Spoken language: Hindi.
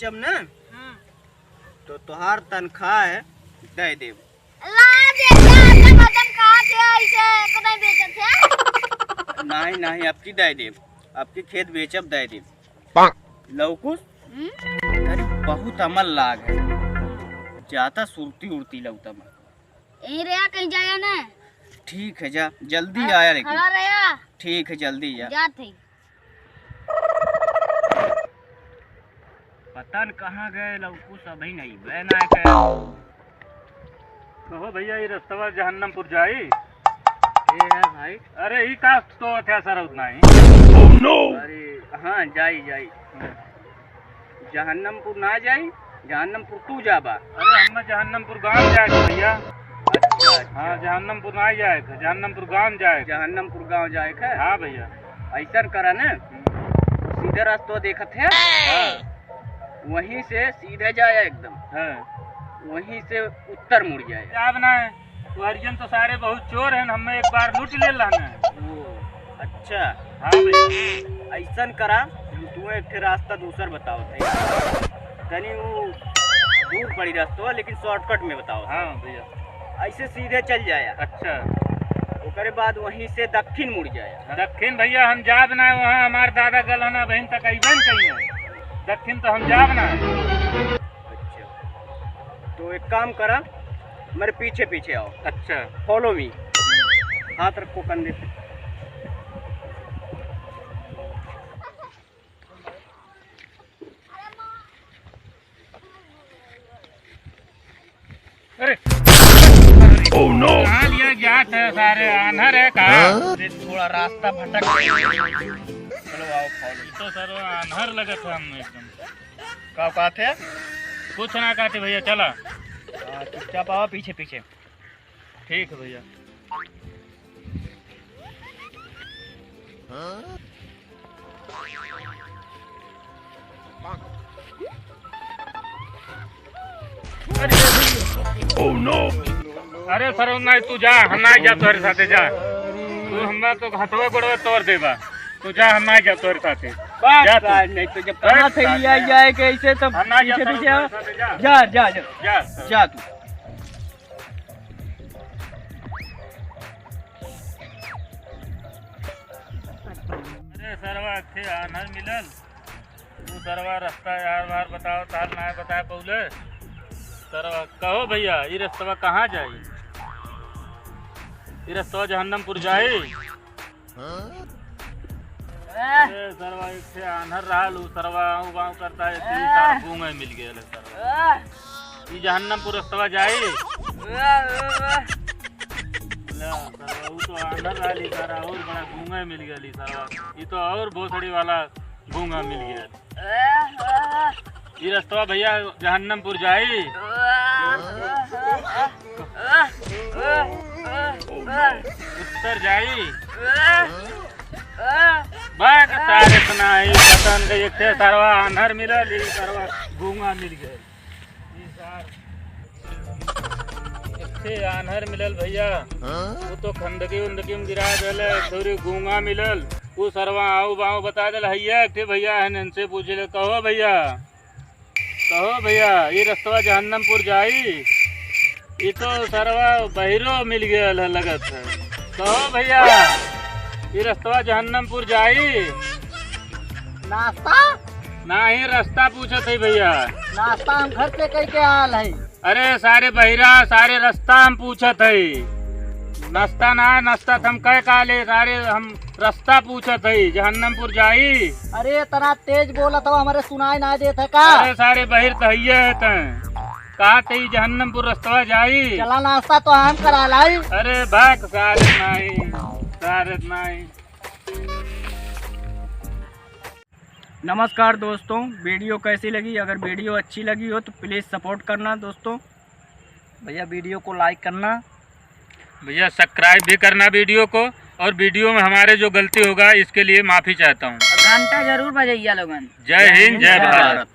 बेचब ना तो तुहार तनख्वाह है दे देब। नहीं नहीं आपकी दे देब, आपकी खेत बेचब दे देब। लौकुस अरे बहुत अमल लाग है, जाता सुरती उड़ती लौता मैं कहीं जाया ना। ठीक है जा जल्दी आया, लेकिन ठीक है जल्दी जा। पता न कहाँ गए लौकुस, अभी नहीं बैन आए। कहो भैया ये रास्ता जहन्नमपुर जाई ये है भाई। अरे ही का तो थे सर उतना ही। अरे हाँ जाई जाई, जहन्नमपुर ना जाई, जहन्नमपुर तू जाबा। अरे हम जहन्नमपुर गांव जाए भैया। अच्छा हाँ जहन्नमपुर ना जाए, जहन्नमपुर गांव जाए। जहन्नमपुर गांव जाए है। हाँ भैया ऐसा करा न, सीधे रास्ता देखत है, वहीं से सीधे जाए एकदम, वहीं से उत्तर मुड़ जाए। क्या बना है वो हरिजन तो सारे बहुत चोर हैं, हमें एक बार लूट ले लाना है। अच्छा हाँ भैया ऐसा करा, तू एक रास्ता दूसर बताओ थे, तनी वो दूर पड़ी रास्ता लेकिन शॉर्टकट में बताओ। हाँ भैया ऐसे सीधे चल जाया। अच्छा उसके बाद वहीं से दक्षिण मुड़ जाया। दक्षिण भैया हम जा बना वहाँ हमारे दादा गलहना बहन तक अबन कहीं है, दक्षिण तो हम जा बना। अच्छा तो एक काम करा, मेरे पीछे पीछे आओ। अच्छा फॉलो मी, हाथ रखो कंधे पे। अरे ओह नो कहाँ लिया गया था, सारे अनहर है कहाँ? थोड़ा रास्ता भटक गया। चलो आओ फॉलो। तो सर अनहर लगा था हम एकदम। का बात है? कुछ ना कहते भैया चला। चुपचाप आओ पीछे पीछे। ठीक है भैया। ओह नो अरे सर ना तू जा, हम ना जा तोरे साथे जा, तू हमरा तो हथवा गोड़वा तोड़ देबा, तू जा हम ना जा तोरे साथे जा तू। नहीं तो जब कहाँ से लिया जाए कैसे तब पीछे पीछे आओ। जा जा जा जा तू। अरे सरवा अच्छे अनहर मिलल, तू सरवा रास्ता यार बार बताओ, ताल ना बताए पौले सरवा। कहो भैया ये रास्ता कहाँ जाई? ये रास्ता जहन्नमपुर जाई। सरवा एक से अनहर रहल, उ सरवा आऊ बाऊ करता है, तीन चार गूंगे मिल गए सरवा। ये जहन्नमपुर रास्ता जाई। सरवा उ तो अनहर रहली सारा, और बड़ा गूंगे मिल गई सरवा, ये तो और भोसड़ी वाला गूंगा मिल गया। ये रास्ता भैया जहन्नमपुर जाई। उत्तर जाई। बात सारे सुनाई पतन के एक थे सरवा अनहर मिलल, ई सरवा गूंगा मिल गए। एक थे अनहर मिलल भैया, वो तो खंडकी उंडकी में गिरा देले, थोड़ी गूंगा मिलल, वो सरवा आऊ बाऊ बता दिल हैया। एक थे भैया है से पूछ ले, कहो भैया ये रास्ता जहन्नमपुर जाई। ये तो सरवा बहिरो मिल गया लगत है। कहो भैया ये रास्ता जहन्नमपुर जाई। नाश्ता नहीं रास्ता पूछत है भैया। नाश्ता हम घर से कह के आल है। अरे सारे बहिरा सारे रास्ता हम पूछत है, नाश्ता ना नाश्ता हम कह काले, सारे हम रास्ता पूछत है जहन्नमपुर जाई। अरे तना तेज बोला था हमारे सुनाई ना देता का। अरे सारे बहिर तो है कहा ते जहन्नमपुर रास्ता जाई। चला नाश्ता तो हम करा लाई। अरे भाग सारे नहीं। नमस्कार दोस्तों, वीडियो कैसी लगी? अगर वीडियो अच्छी लगी हो तो प्लीज़ सपोर्ट करना दोस्तों। भैया वीडियो को लाइक करना, भैया सब्सक्राइब भी करना वीडियो को, और वीडियो में हमारे जो गलती होगा इसके लिए माफ़ी चाहता हूँ। घंटा जरूर बजाइए लोगन। जय हिंद जय भारत।